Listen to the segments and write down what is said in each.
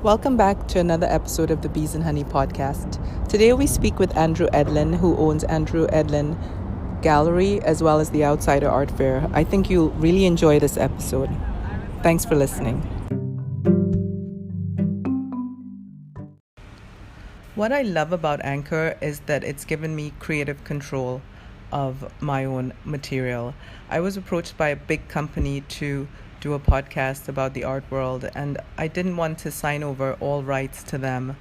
Welcome back to another episode of the Bees and Honey podcast. Today we speak with Andrew Edlin, who owns Andrew Edlin Gallery as well as the Outsider Art Fair. I think you'll really enjoy this episode. Thanks for listening. What I love about Anchor is that it's given me creative control of my own material. I was approached by a big company to do a podcast about the art world, and I didn't want to sign over all rights to them.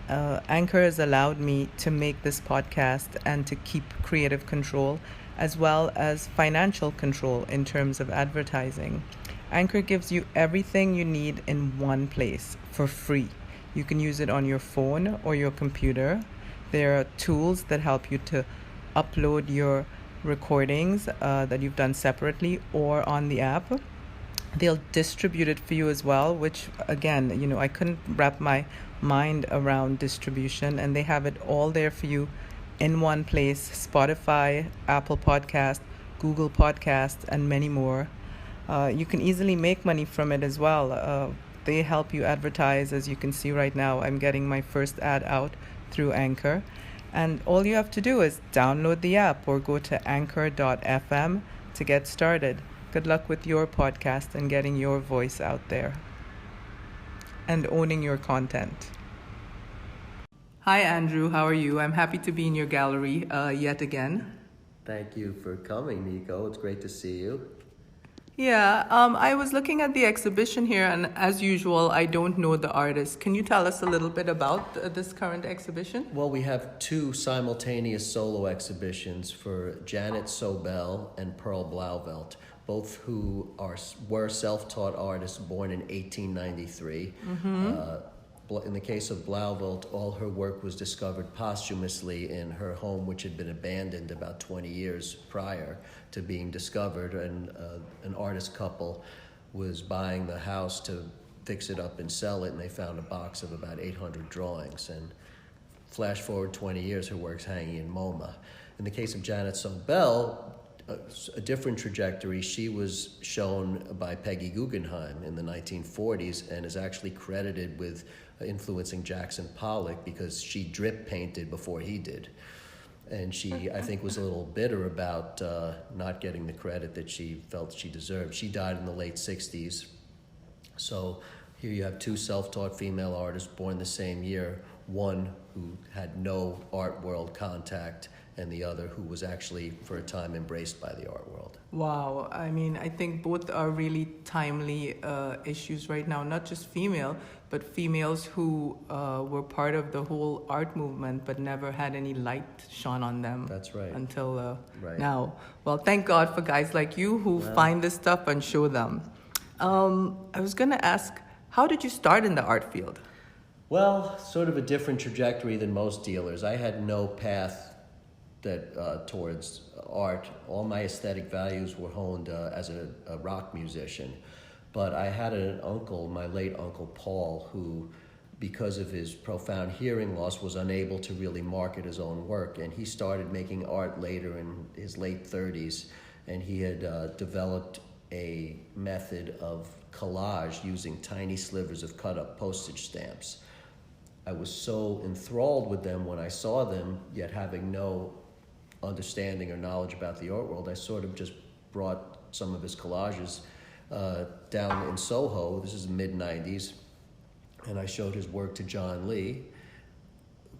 Anchor has allowed me to make this podcast and to keep creative control as well as financial control in terms of advertising. Anchor gives you everything you need in one place for free. You can use it on your phone or your computer. There are tools that help you to upload your recordings that you've done separately or on the app. They'll distribute it for you as well, which again, I couldn't wrap my mind around distribution, and they have it all there for you in one place: Spotify, Apple Podcast, Google Podcast, and many more. You can easily make money from it as well. They help you advertise. As you can see right now, I'm getting my first ad out through Anchor. And all you have to do is download the app or go to anchor.fm to get started. Good luck with your podcast and getting your voice out there and owning your content. Hi, Andrew. How are you? I'm happy to be in your gallery yet again. Thank you for coming, Nico. It's great to see you. Yeah, I was looking at the exhibition here, and as usual, I don't know the artist. Can you tell us a little bit about this current exhibition? Well, we have two simultaneous solo exhibitions for Janet Sobel and Pearl Blauvelt, both who were self-taught artists born in 1893. In the case of Blauvelt, all her work was discovered posthumously in her home, which had been abandoned about 20 years prior to being discovered, and an artist couple was buying the house to fix it up and sell it, and they found a box of about 800 drawings. And flash forward 20 years, her work's hanging in MoMA. In the case of Janet Sobel, a different trajectory. She was shown by Peggy Guggenheim in the 1940s and is actually credited with influencing Jackson Pollock because she drip painted before he did. And she, I think, was a little bitter about not getting the credit that she felt she deserved. She died in the late 60s. So here you have two self-taught female artists born the same year, one who had no art world contact and the other who was actually, for a time, embraced by the art world. Wow. I mean, I think both are really timely issues right now, not just female, but females who were part of the whole art movement but never had any light shone on them. That's right. Until now. Well, thank God for guys like you who find this stuff and show them. I was going to ask, how did you start in the art field? Well, sort of a different trajectory than most dealers. I had no path towards art. All my aesthetic values were honed as a rock musician. But I had an uncle, my late Uncle Paul, who, because of his profound hearing loss, was unable to really market his own work. And he started making art later in his late 30s. And he had developed a method of collage using tiny slivers of cut-up postage stamps. I was so enthralled with them when I saw them, yet having no understanding or knowledge about the art world, I sort of just brought some of his collages down in Soho. This is the mid-90s, and I showed his work to John Lee,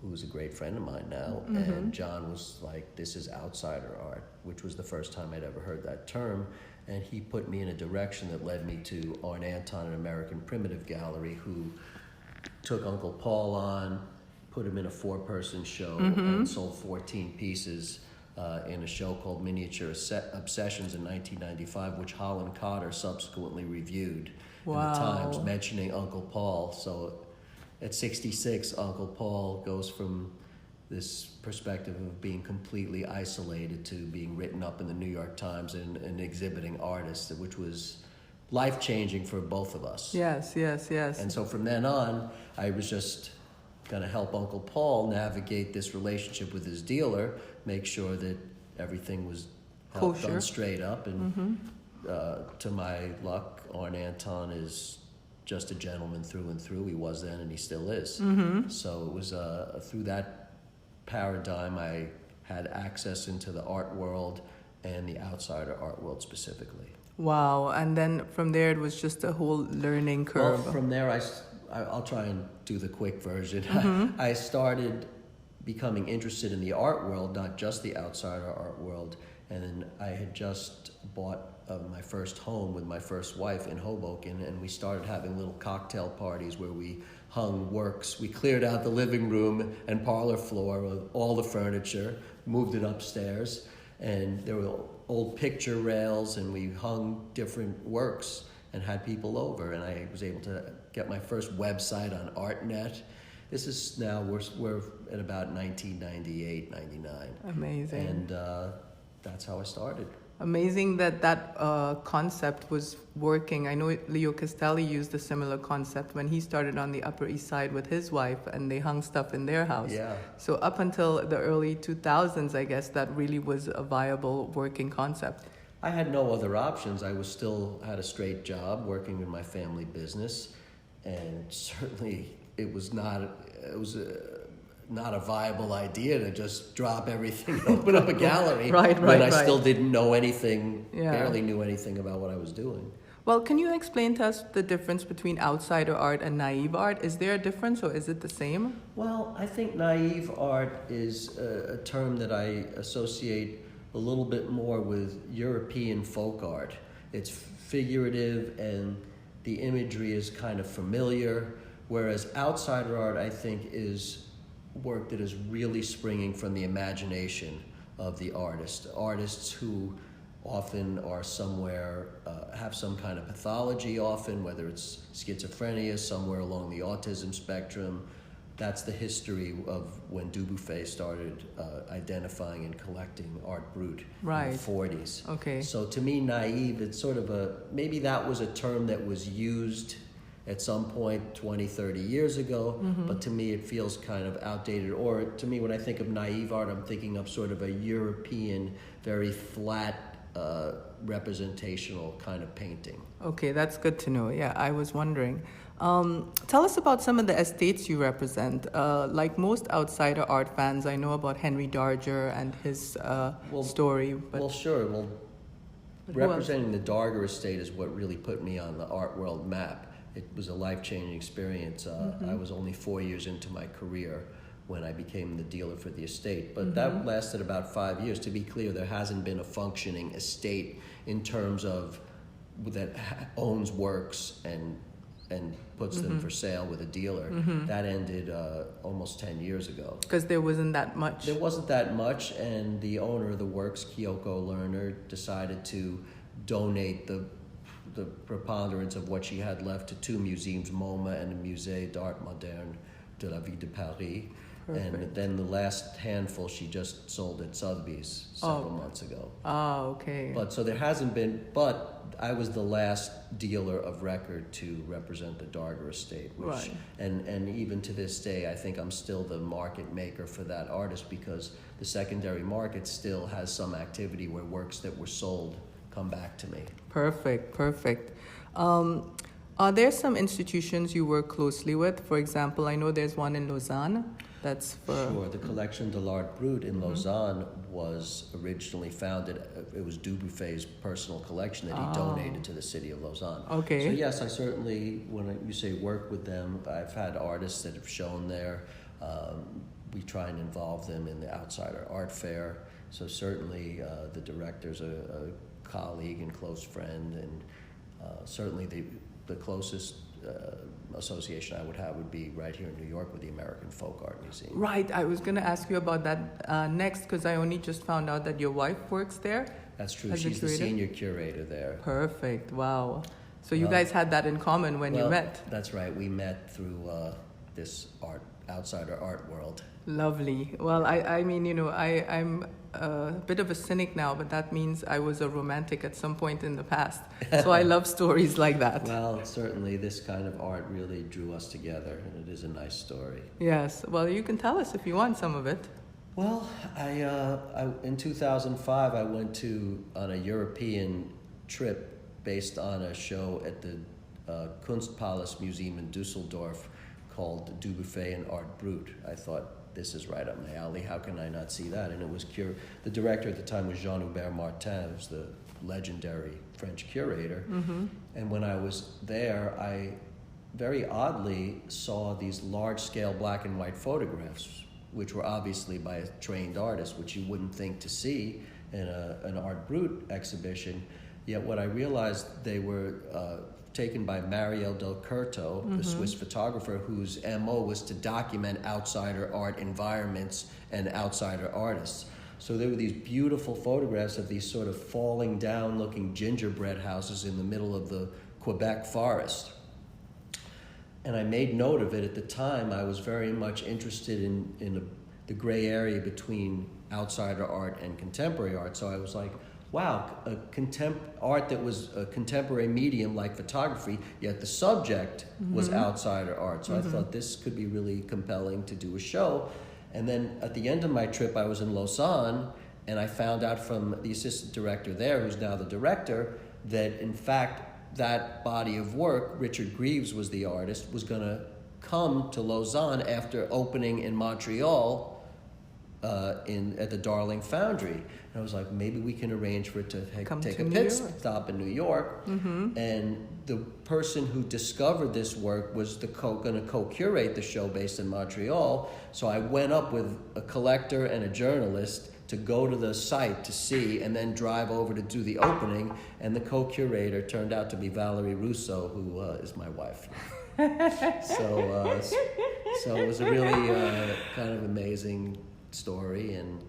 who's a great friend of mine now, and John was like, this is outsider art, which was the first time I'd ever heard that term, and he put me in a direction that led me to Arne Anton, an American primitive gallery, who took Uncle Paul on, put him in a 4-person show, and sold 14 pieces in a show called Miniature Obsessions in 1995, which Holland Cotter subsequently reviewed in the Times, mentioning Uncle Paul. So at 66, Uncle Paul goes from this perspective of being completely isolated to being written up in the New York Times and exhibiting artists, which was life-changing for both of us. Yes. And so from then on, I was just going to help Uncle Paul navigate this relationship with his dealer, make sure that everything was done straight up. And to my luck, Arne Anton is just a gentleman through and through. He was then, and he still is. So it was through that paradigm I had access into the art world and the outsider art world specifically. Wow. And then from there, it was just a whole learning curve. Well, from there, I'll try and do the quick version. I started becoming interested in the art world, not just the outsider art world. And then I had just bought my first home with my first wife in Hoboken, and we started having little cocktail parties where we hung works. We cleared out the living room and parlor floor of all the furniture, moved it upstairs, and there were old picture rails, and we hung different works and had people over, and I was able to get my first website on ArtNet. This is now, we're at about 1998, 99. Amazing. And that's how I started. Amazing that concept was working. I know Leo Castelli used a similar concept when he started on the Upper East Side with his wife, and they hung stuff in their house. Yeah. So up until the early 2000s, I guess that really was a viable working concept. I had no other options. I was still had a straight job working in my family business, and certainly it was not a viable idea to just drop everything and open up a gallery when I still didn't know anything, barely knew anything about what I was doing. Well, can you explain to us the difference between outsider art and naive art? Is there a difference, or is it the same? Well, I think naive art is a term that I associate a little bit more with European folk art. It's figurative and the imagery is kind of familiar, whereas outsider art, I think, is work that is really springing from the imagination of the artist. Artists who often are somewhere, have some kind of pathology often, whether it's schizophrenia, somewhere along the autism spectrum. That's the history of when Dubuffet started identifying and collecting art brut in the 40s. Okay. So to me, naive, it's sort of maybe that was a term that was used at some point 20, 30 years ago, but to me it feels kind of outdated. Or to me, when I think of naive art, I'm thinking of sort of a European, very flat, representational kind of painting. Okay, that's good to know. Yeah, I was wondering. Tell us about some of the estates you represent. Like most outsider art fans, I know about Henry Darger and his story. But well, sure. Well, representing the Darger estate is what really put me on the art world map. It was a life-changing experience. I was only 4 years into my career when I became the dealer for the estate. But that lasted about 5 years. To be clear, there hasn't been a functioning estate in terms of that owns works and puts them for sale with a dealer. That ended almost 10 years ago. Because there wasn't that much. There wasn't that much, and the owner of the works, Kyoko Lerner, decided to donate the preponderance of what she had left to two museums, MoMA and the Musée d'Art Moderne de la Ville de Paris. Perfect. And then the last handful she just sold at Sotheby's several months ago. Oh, okay. But so there hasn't been, but I was the last dealer of record to represent the Darger estate. Which, and even to this day, I think I'm still the market maker for that artist because the secondary market still has some activity where works that were sold come back to me. Perfect. Are there some institutions you work closely with? For example, I know there's one in Lausanne. That's for... Sure. The Collection de l'Art Brut in Lausanne was originally founded. It was Dubuffet's personal collection that he donated to the city of Lausanne. Okay. So yes, I certainly, when you say work with them, I've had artists that have shown there. We try and involve them in the Outsider Art Fair. So certainly the director's a colleague and close friend, and certainly the closest association I would have would be right here in New York with the American Folk Art Museum. Right, I was going to ask you about that next because I only just found out that your wife works there. That's true. She's the senior curator there. Perfect. Wow. So you guys had that in common when you met. That's right. We met through this outsider art world. Lovely. Well, I mean, you know, I'm a bit of a cynic now, but that means I was a romantic at some point in the past. So I love stories like that. Well, certainly this kind of art really drew us together, and it is a nice story. Yes. Well, you can tell us if you want some of it. Well, I in 2005, I went on a European trip based on a show at the Kunstpalast Museum in Dusseldorf called Du Buffet and Art Brut. I thought, this is right up my alley. How can I not see that? And it was the director at the time was Jean-Hubert Martin, who's the legendary French curator. And when I was there, I very oddly saw these large-scale black and white photographs, which were obviously by a trained artist, which you wouldn't think to see in an Art Brut exhibition. Yet what I realized, they were taken by Marielle Del Curto, the Swiss photographer, whose MO was to document outsider art environments and outsider artists. So there were these beautiful photographs of these sort of falling down looking gingerbread houses in the middle of the Quebec forest. And I made note of it at the time. I was very much interested in the gray area between outsider art and contemporary art. So I was like, wow, art that was a contemporary medium like photography, yet the subject was outsider art. So I thought this could be really compelling to do a show. And then at the end of my trip, I was in Lausanne, and I found out from the assistant director there, who's now the director, that in fact, that body of work, Richard Greaves was the artist, was going to come to Lausanne after opening in Montreal at the Darling Foundry. And I was like, maybe we can arrange for it to take a pit stop in New York. And the person who discovered this work was going to co-curate the show based in Montreal. So I went up with a collector and a journalist to go to the site to see, and then drive over to do the opening. And the co-curator turned out to be Valerie Rousseau, who is my wife. So it was a really kind of amazing story, and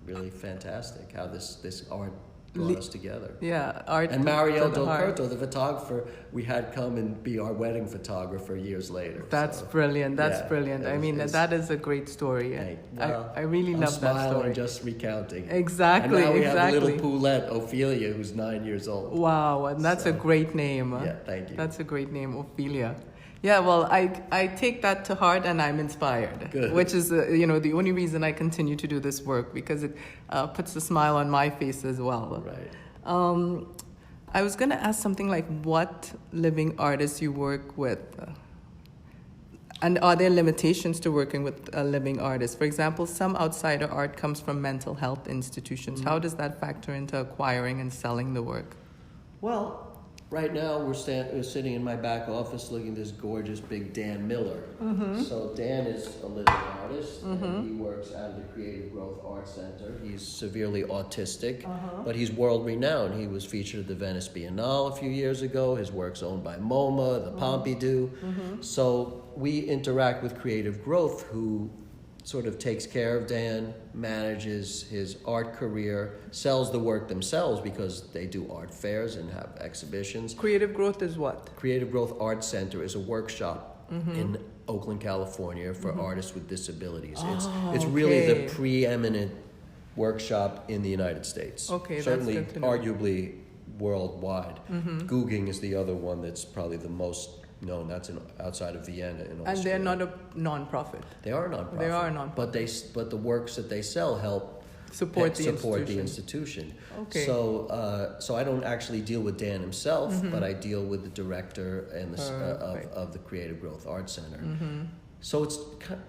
really fantastic how this art brought us together. Yeah, art. And Marielle Del Curto, the photographer, we had come and be our wedding photographer years later. That's brilliant. That's brilliant. I mean, that is a great story. I really love that story. Just recounting. Exactly. And now we have a little poulette, Ophelia, who's 9 years old. Wow, and that's a great name. Yeah, thank you. That's a great name, Ophelia. Yeah, well, I take that to heart, and I'm inspired. Good. Which is, the only reason I continue to do this work, because it puts a smile on my face as well. Right. I was going to ask something like what living artists you work with, and are there limitations to working with a living artist? For example, some outsider art comes from mental health institutions. How does that factor into acquiring and selling the work? Well, right now, we're sitting in my back office looking at this gorgeous big Dan Miller. So Dan is a living artist, and he works out of the Creative Growth Art Center. He's severely autistic, but he's world-renowned. He was featured at the Venice Biennale a few years ago. His work's owned by MoMA, the Pompidou. So we interact with Creative Growth, who sort of takes care of Dan, manages his art career, sells the work themselves because they do art fairs and have exhibitions. Creative Growth is what? Creative Growth Art Center is a workshop in Oakland, California for artists with disabilities. It's really the preeminent workshop in the United States. Okay, certainly, that's good to know. Arguably worldwide. Googing is the other one that's probably the most known. That's outside of Vienna in Austria. And they're not a non-profit. They are a non-profit. They are a non-profit. But the works that they sell help support the institution. Okay. So I don't actually deal with Dan himself, but I deal with the director and of the Creative Growth Art Center. So it's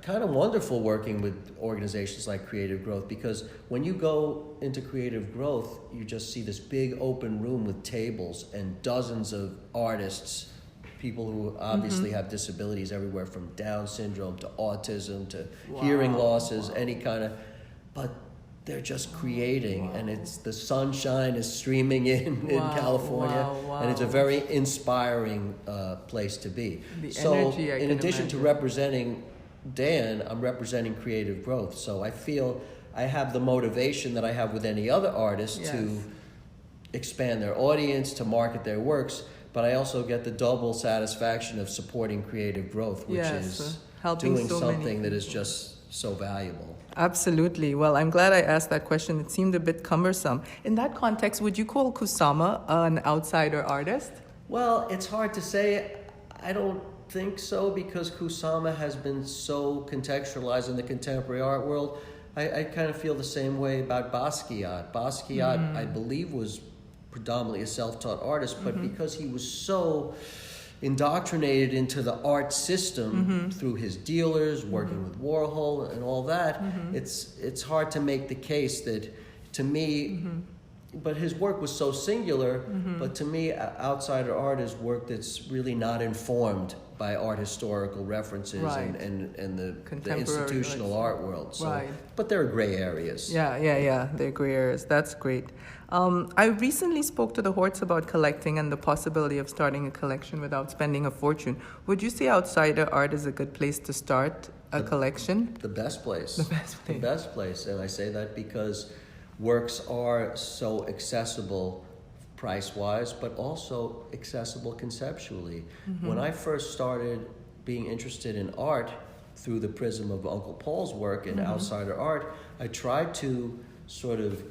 kind of wonderful working with organizations like Creative Growth, because when you go into Creative Growth, you just see this big open room with tables and dozens of artists, people who obviously have disabilities everywhere from Down syndrome to autism to hearing losses, any kind of, but they're just creating, and it's the sunshine is streaming in California, and it's a very inspiring place to be. Energy, in addition to representing Dan, I'm representing Creative Growth, so I feel I have the motivation that I have with any other artist to expand their audience, to market their works, but I also get the double satisfaction of supporting Creative Growth, which is doing something that is just so valuable. Absolutely. Well, I'm glad I asked that question. It seemed a bit cumbersome. In that context, would you call Kusama an outsider artist? Well, it's hard to say. I don't think so, because Kusama has been so contextualized in the contemporary art world. I kind of feel the same way about Basquiat. Basquiat, I believe, was predominantly a self-taught artist, but because he was so indoctrinated into the art system through his dealers, working with Warhol and all that, it's hard to make the case that, to me, but his work was so singular, but to me, outsider art is work that's really not informed by art historical references and the institutional art world. So, but there are gray areas. Yeah, there are gray areas. That's great. I recently spoke to the Horts about collecting and the possibility of starting a collection without spending a fortune. Would you say outsider art is a good place to start a collection? The best place. The best place. The best place. And I say that because works are so accessible price-wise, but also accessible conceptually. When I first started being interested in art through the prism of Uncle Paul's work and outsider art, I tried to sort of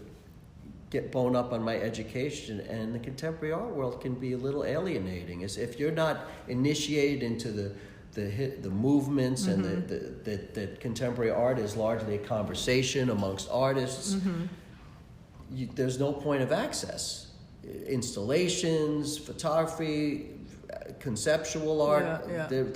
get bone up on my education, and the contemporary art world can be a little alienating. As if you're not initiated into the movements and that contemporary art is largely a conversation amongst artists, there's no point of access. Installations, photography, conceptual art.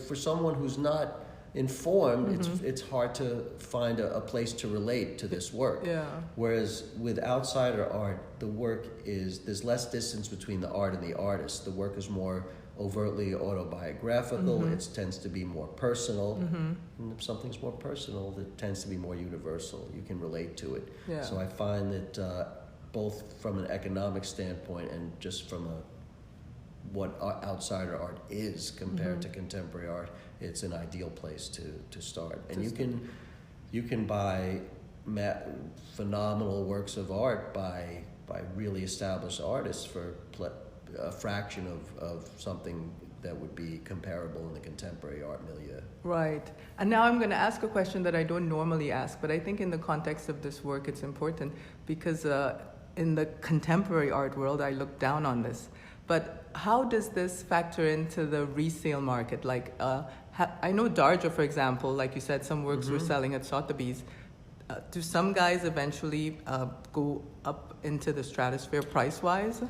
For someone who's not informed, it's hard to find a place to relate to this work. Whereas with outsider art, the work there's less distance between the art and the artist. The work is more overtly autobiographical. It tends to be more personal. And if something's more personal, it tends to be more universal. You can relate to it. So I find that both from an economic standpoint and just from what outsider art is compared to contemporary art, it's an ideal place to start. And you can buy phenomenal works of art by really established artists for a fraction of something that would be comparable in the contemporary art milieu. Right. And now I'm going to ask a question that I don't normally ask, but I think in the context of this work it's important because in the contemporary art world I look down on this. But how does this factor into the resale market? Like, I know Darja, for example, like you said, some works were selling at Sotheby's. Do some guys eventually go up into the stratosphere price-wise?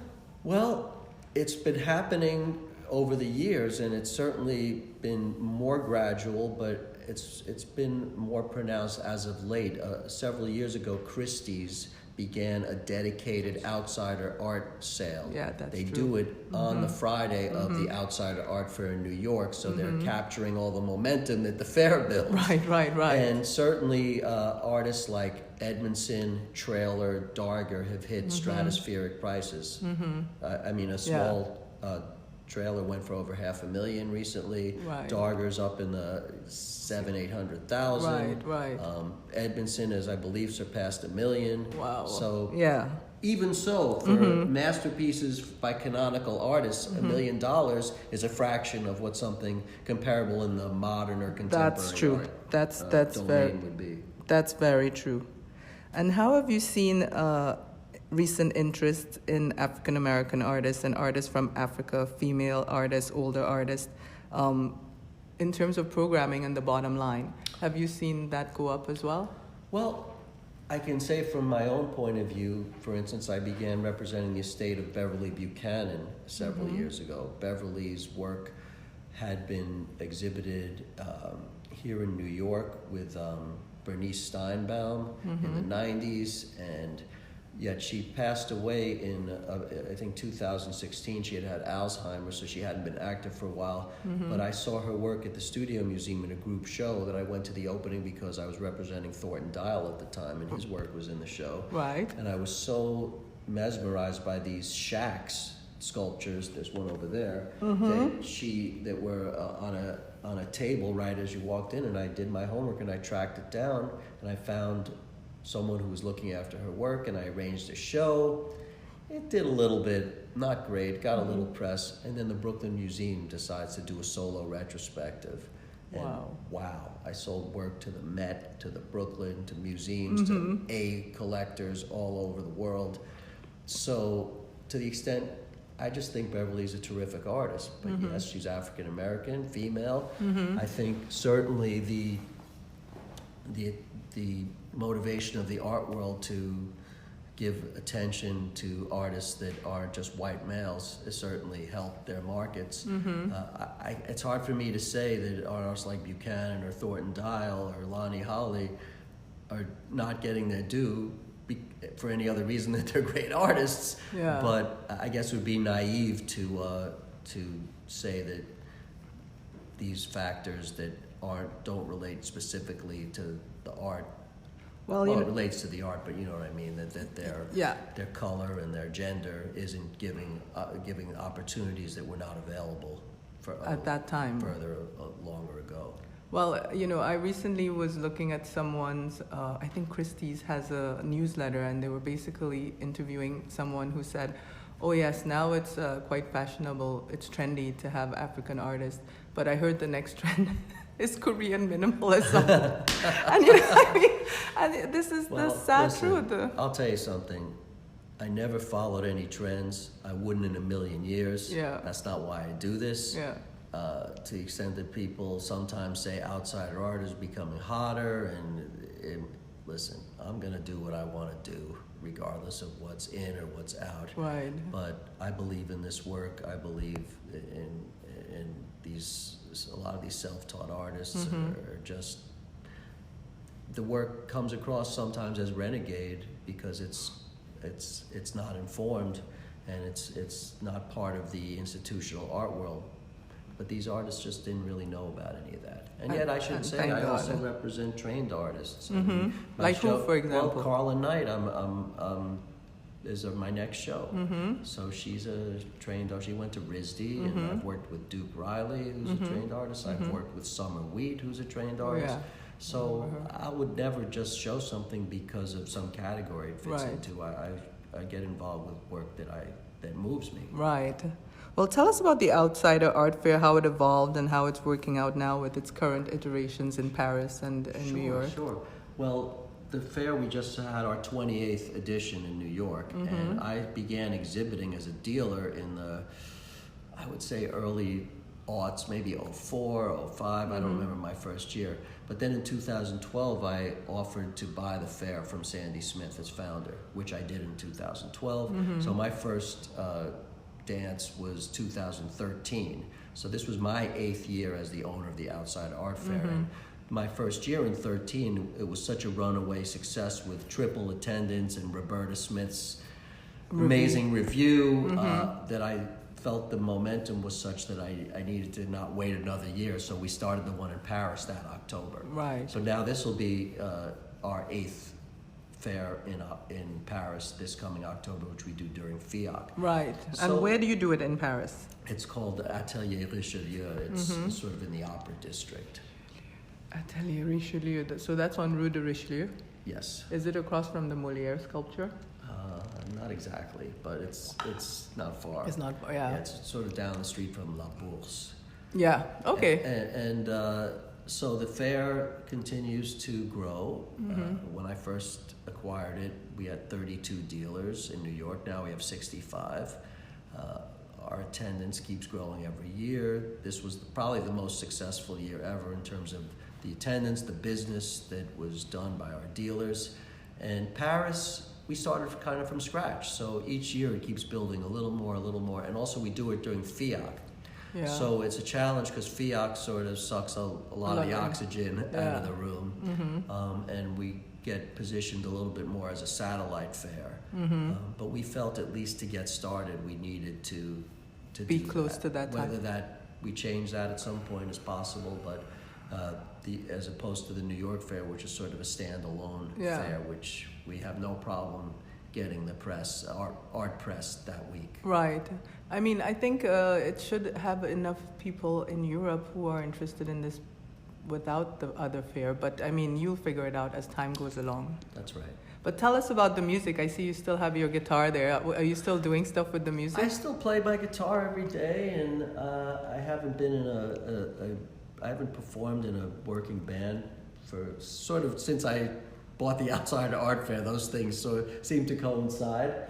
Well, it's been happening over the years, and it's certainly been more gradual, but it's been more pronounced as of late. Several years ago, Christie's began a dedicated outsider art sale. They do it on the Friday of the outsider art fair in New York, so they're capturing all the momentum that the fair builds. Right. And certainly artists like Edmondson, Trailer, Darger have hit stratospheric prices. I mean, a small Trailer went for over $500,000 recently. Darger's up in the 700,000-800,000. Edmondson has, I believe, surpassed $1 million. Wow. So even so, for masterpieces by canonical artists, $1 million is a fraction of what something comparable in the modern or contemporary art domain would be. That's very true. And how have you seen recent interest in African American artists and artists from Africa, female artists, older artists, in terms of programming and the bottom line? Have you seen that go up as well? Well, I can say from my own point of view, for instance, I began representing the estate of Beverly Buchanan several years ago. Beverly's work had been exhibited here in New York with Bernice Steinbaum in the 90s, and yet she passed away in, I think, 2016. She had Alzheimer's, so she hadn't been active for a while. But I saw her work at the Studio Museum in a group show that I went to the opening because I was representing Thornton Dial at the time, and his work was in the show. And I was so mesmerized by these shacks, sculptures, there's one over there, that were on a table right as you walked in, and I did my homework and I tracked it down, and I found someone who was looking after her work, and I arranged a show. It did a little bit, not great, got a little press, and then the Brooklyn Museum decides to do a solo retrospective. And wow, I sold work to the Met, to the Brooklyn, to museums, to A collectors all over the world. So to the extent, I just think Beverly's a terrific artist, but yes, she's African American, female. I think certainly the motivation of the art world to give attention to artists that aren't just white males has certainly helped their markets. It's hard for me to say that artists like Buchanan or Thornton Dial or Lonnie Holly are not getting their due for any other reason that they're great artists. Yeah. But I guess it would be naive to say that these factors that don't relate specifically to the art. Well, it relates to the art, but you know what I mean. That their color and their gender isn't giving opportunities that were not available at that time, longer ago. Well, I recently was looking at someone's. I think Christie's has a newsletter, and they were basically interviewing someone who said, "Oh yes, now it's quite fashionable. It's trendy to have African artists, but I heard the next trend." Is Korean minimalism. And and this is the sad truth. I'll tell you something. I never followed any trends. I wouldn't in a million years. Yeah. That's not why I do this. Yeah. To the extent that people sometimes say outsider art is becoming hotter, and listen, I'm gonna do what I want to do, regardless of what's in or what's out. Right. But I believe in this work. I believe in these. A lot of these self-taught artists are just, the work comes across sometimes as renegade because it's not informed, and it's not part of the institutional art world. But these artists just didn't really know about any of that. And yet I should say I also represent trained artists. Like who, for example? Well, Carla Knight. Is my next show. So she's a trained artist. She went to RISD, and I've worked with Duke Riley, who's a trained artist. I've worked with Summer Wheat, who's a trained artist. Yeah. So I would never just show something because of some category it fits into. I get involved with work that moves me. Right. Well, tell us about the Outsider Art Fair, how it evolved and how it's working out now with its current iterations in Paris and in New York. Sure. Well, the fair, we just had our 28th edition in New York, and I began exhibiting as a dealer in the, I would say, early aughts, maybe 04, 05, I don't remember my first year. But then in 2012, I offered to buy the fair from Sandy Smith as founder, which I did in 2012. So my first dance was 2013. So this was my 8th year as the owner of the Outside Art Fair. And my first year in 13, it was such a runaway success with triple attendance and Roberta Smith's amazing review that I felt the momentum was such that I needed to not wait another year. So we started the one in Paris that October. Right. So now this will be our 8th fair in Paris this coming October, which we do during FIAC. Right. So, and where do you do it in Paris? It's called Atelier Richelieu. It's sort of in the Opera District. Atelier Richelieu. So that's on Rue de Richelieu? Yes. Is it across from the Molière sculpture? Not exactly, but it's not far. It's not far, yeah. It's sort of down the street from La Bourse. Yeah, okay. And so the fair continues to grow. When I first acquired it, we had 32 dealers in New York. Now we have 65. Our attendance keeps growing every year. This was probably the most successful year ever in terms of the attendance, the business that was done by our dealers. And Paris, we started kind of from scratch. So each year it keeps building a little more. And also we do it during FIAC. Yeah. So it's a challenge because FIAC sort of sucks a lot of the oxygen out of the room. And we get positioned a little bit more as a satellite fair. But we felt at least to get started, we needed to be do close to that time. Whether that we change that at some point is possible, but as opposed to the New York Fair, which is sort of a standalone fair, which we have no problem getting the press, art press that week. Right. I mean, I think it should have enough people in Europe who are interested in this without the other fair, but I mean, you'll figure it out as time goes along. That's right. But tell us about the music. I see you still have your guitar there. Are you still doing stuff with the music? I still play my guitar every day, and I haven't been in I haven't performed in a working band for sort of since I bought the Outsider Art Fair. Those things sort of seem to coincide.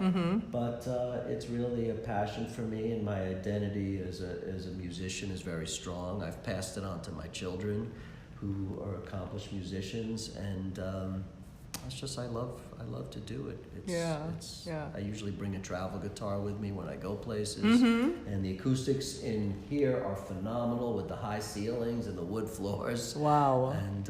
But it's really a passion for me, and my identity as a musician is very strong. I've passed it on to my children, who are accomplished musicians, and it's just I love to do it. I usually bring a travel guitar with me when I go places, and the acoustics in here are phenomenal with the high ceilings and the wood floors. Wow! And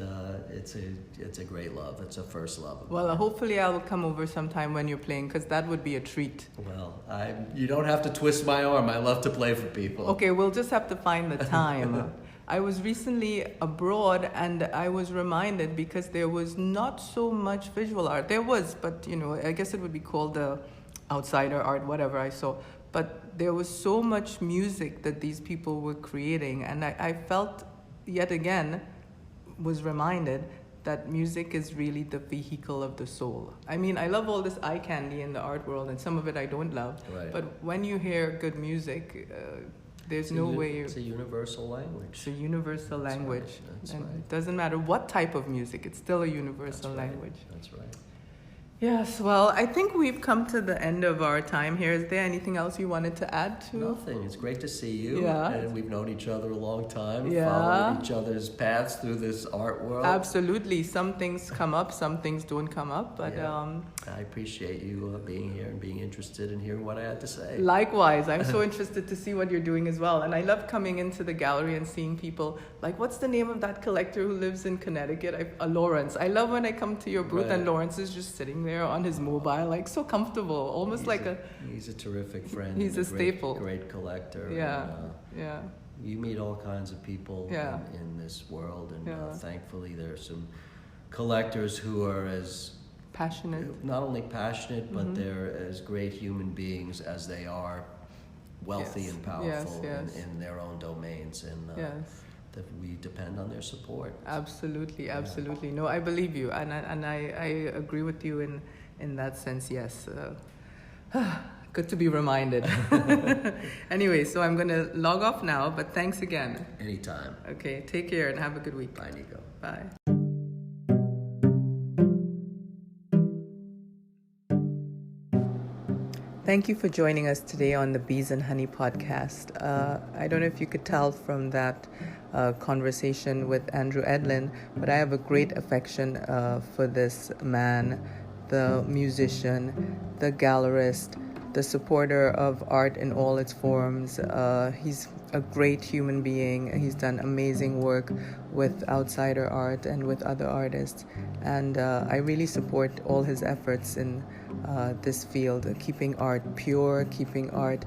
it's a great love. It's a first love. Well, hopefully I'll come over sometime when you're playing, because that would be a treat. Well, you don't have to twist my arm. I love to play for people. Okay, we'll just have to find the time. I was recently abroad, and I was reminded, because there was not so much visual art. There was, but I guess it would be called the outsider art, whatever I saw. But there was so much music that these people were creating, and I felt, yet again, was reminded that music is really the vehicle of the soul. I mean, I love all this eye candy in the art world, and some of it I don't love. Right. But when you hear good music, there's no way. It's a universal language. It's a universal language. That's and right. It doesn't matter what type of music, it's still a universal language. That's right. Yes, well, I think we've come to the end of our time here. Is there anything else you wanted to add to? Nothing. It's great to see you. Yeah. And we've known each other a long time. Yeah. Followed each other's paths through this art world. Absolutely. Some things come up, some things don't come up. But I appreciate you being here and being interested in hearing what I had to say. Likewise. I'm so interested to see what you're doing as well. And I love coming into the gallery and seeing people, like, what's the name of that collector who lives in Connecticut? Lawrence. I love when I come to your booth and Lawrence is just sitting there on his mobile, like so comfortable, almost he's a terrific friend. He's a staple. Great collector. Yeah, and, you meet all kinds of people in this world, and thankfully there are some collectors who are as passionate. Not only passionate, but they're as great human beings as they are wealthy and powerful in their own domains, and that we depend on their support. Absolutely. No, I believe you, and I agree with you in that sense. Yes. Good to be reminded. Anyway, so I'm going to log off now, but thanks again. Anytime. Okay, take care and have a good week. Bye, Nico. Bye. Thank you for joining us today on the Bees and Honey podcast. I don't know if you could tell from that conversation with Andrew Edlin, but I have a great affection for this man, the musician, the gallerist, the supporter of art in all its forms. He's a great human being. He's done amazing work with outsider art and with other artists. And I really support all his efforts in this field, keeping art pure, keeping art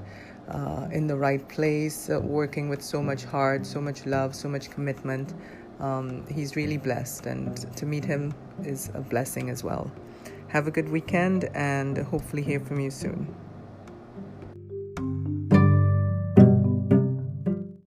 in the right place, working with so much heart, so much love, so much commitment. He's really blessed, and to meet him is a blessing as well. Have a good weekend, and hopefully hear from you soon.